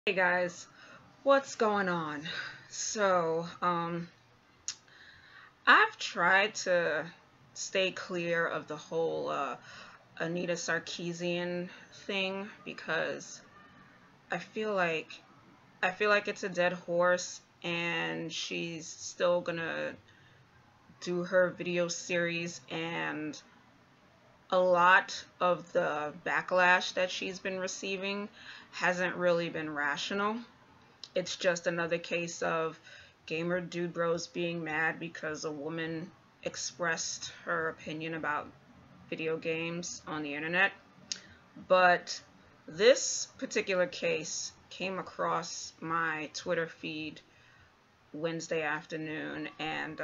Hey guys, what's going on? So, I've tried to stay clear of the whole Anita Sarkeesian thing because I feel like I feel like it's a dead horse and she's still gonna do her video series, and a lot of the backlash that she's been receiving hasn't really been rational. It's just another case of gamer dude bros being mad because a woman expressed her opinion about video games on the internet. But this particular case came across my Twitter feed Wednesday afternoon, and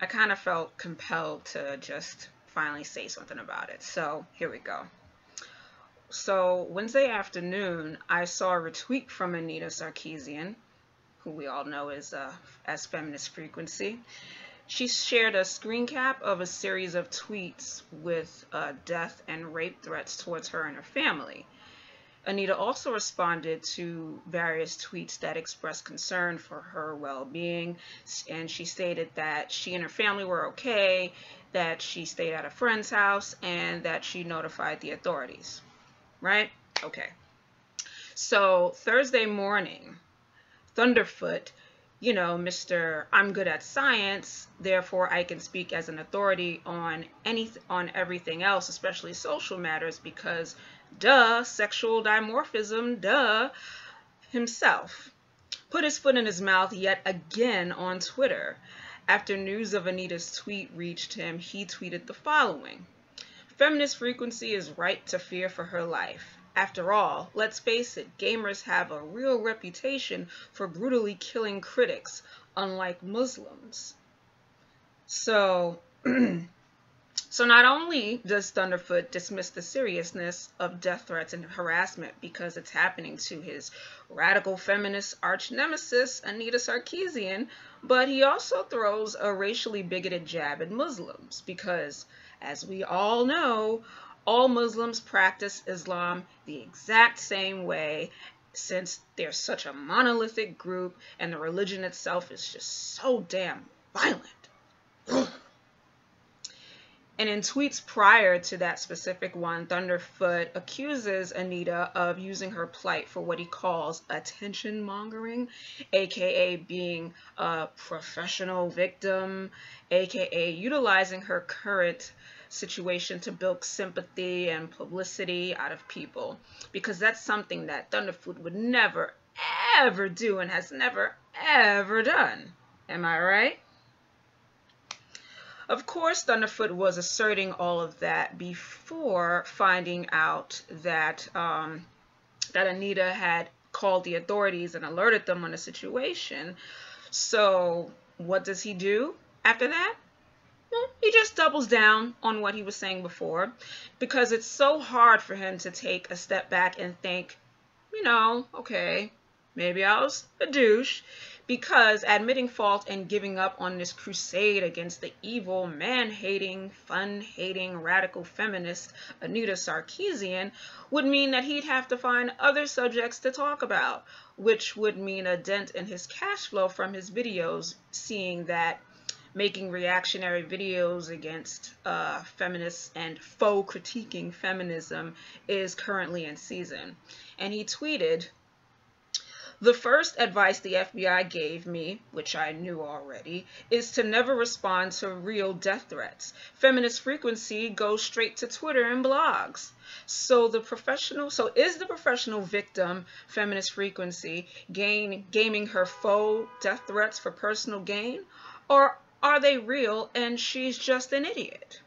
I kind of felt compelled to just finally say something about it. So here we go. So Wednesday afternoon, I saw a retweet from Anita Sarkeesian, who we all know as Feminist Frequency. She shared a screen cap of a series of tweets with death and rape threats towards her and her family. Anita also responded to various tweets that expressed concern for her well-being, and she stated that she and her family were okay, that she stayed at a friend's house, and that she notified the authorities. Right? Okay. So Thursday morning, Thunderfoot, Mr. I'm good at science, therefore I can speak as an authority on everything else, especially social matters, because duh, sexual dimorphism, duh, himself put his foot in his mouth yet again on Twitter. After news of Anita's tweet reached him, he tweeted the following: Feminist Frequency is right to fear for her life. After all, let's face it, gamers have a real reputation for brutally killing critics, unlike Muslims. So, so not only does Thunderfoot dismiss the seriousness of death threats and harassment because it's happening to his radical feminist arch nemesis, Anita Sarkeesian, but he also throws a racially bigoted jab at Muslims because, as we all know, all Muslims practice Islam the exact same way, since they're such a monolithic group and the religion itself is just so damn violent. And in tweets prior to that specific one, Thunderfoot accuses Anita of using her plight for what he calls attention mongering, aka being a professional victim, aka utilizing her current situation to build sympathy and publicity out of people, because that's something that Thunderfoot would never ever do and has never ever done. Am I right? Of course, Thunderfoot was asserting all of that before finding out that that Anita had called the authorities and alerted them on the situation. So what does he do after that? Well, he just doubles down on what he was saying before, because it's so hard for him to take a step back and think, okay, maybe I was a douche, because admitting fault and giving up on this crusade against the evil, man-hating, fun-hating, radical feminist Anita Sarkeesian would mean that he'd have to find other subjects to talk about, which would mean a dent in his cash flow from his videos, seeing that making reactionary videos against feminists and faux critiquing feminism is currently in season. And he tweeted, "The first advice the FBI gave me, which I knew already, is to never respond to real death threats. Feminist Frequency goes straight to Twitter and blogs. So is the professional victim, Feminist Frequency, gaming her faux death threats for personal gain? Or are they real and she's just an idiot?"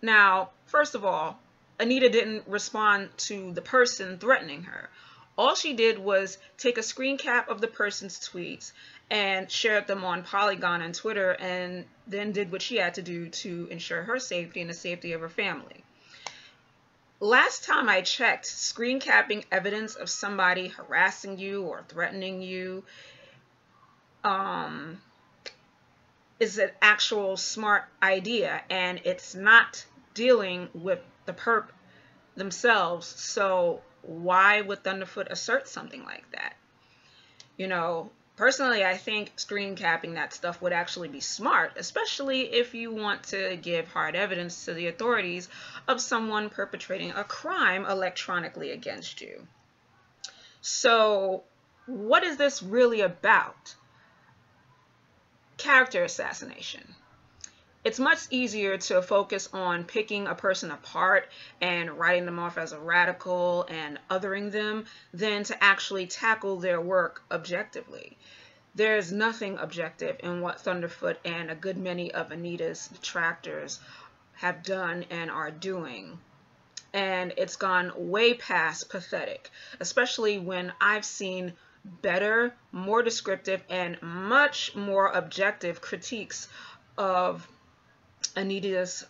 Now, first of all, Anita didn't respond to the person threatening her. All she did was take a screen cap of the person's tweets and shared them on Polygon and Twitter, and then did what she had to do to ensure her safety and the safety of her family. Last time I checked, screen capping evidence of somebody harassing you or threatening you is an actual smart idea, and it's not dealing with the perp themselves. So why would Thunderfoot assert something like that? You know, personally, I think screen capping that stuff would actually be smart, especially if you want to give hard evidence to the authorities of someone perpetrating a crime electronically against you. So, what is this really about? Character assassination. It's much easier to focus on picking a person apart and writing them off as a radical and othering them than to actually tackle their work objectively. There's nothing objective in what Thunderfoot and a good many of Anita's detractors have done and are doing. And it's gone way past pathetic, especially when I've seen better, more descriptive, and much more objective critiques of Anita's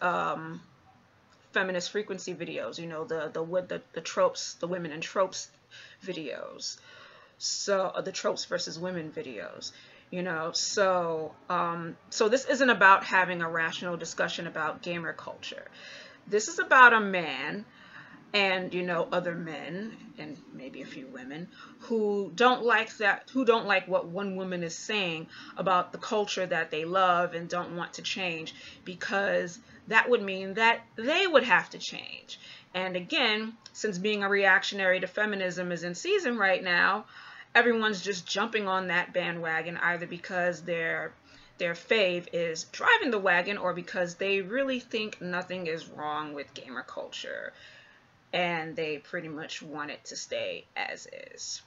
feminist frequency videos, you know, the tropes, the women and tropes videos. So the tropes versus women videos, you know. So this isn't about having a rational discussion about gamer culture. This is about a man and, you know, other men and maybe a few women who don't like what one woman is saying about the culture that they love and don't want to change, because that would mean that they would have to change. And again, since being a reactionary to feminism is in season right now, everyone's just jumping on that bandwagon, either because their fave is driving the wagon or because they really think nothing is wrong with gamer culture and they pretty much want it to stay as is.